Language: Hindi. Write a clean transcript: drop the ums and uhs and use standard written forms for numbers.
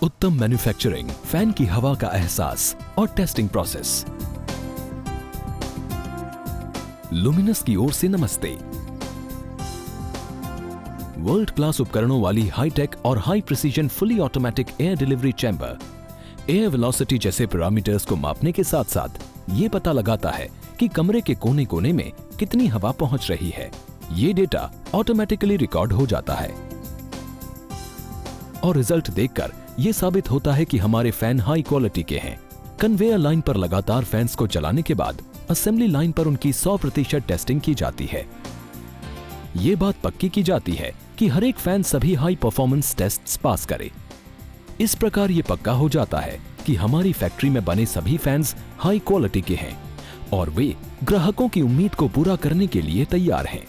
उत्तम मैन्युफैक्चरिंग, फैन की हवा का एहसास और टेस्टिंग प्रोसेस। लुमिनस की ओर से नमस्ते। वर्ल्ड क्लास उपकरणों वाली हाईटेक और high precision fully automatic air delivery chamber air velocity जैसे पैरामीटर्स को मापने के साथ साथ ये पता लगाता है कि कमरे के कोने कोने में कितनी हवा पहुंच रही है। ये डेटा ऑटोमेटिकली रिकॉर्ड हो जाता है और रिजल्ट देखकर यह साबित होता है कि हमारे फैन हाई क्वालिटी के हैं। कन्वेयर लाइन पर लगातार फैंस को चलाने के बाद असेंबली लाइन पर उनकी 100% टेस्टिंग की जाती है। ये बात पक्की की जाती है कि हर एक फैन सभी हाई परफॉर्मेंस टेस्ट्स पास करे। इस प्रकार ये पक्का हो जाता है कि हमारी फैक्ट्री में बने सभी फैंस हाई क्वालिटी के हैं और वे ग्राहकों की उम्मीद को पूरा करने के लिए तैयार हैं।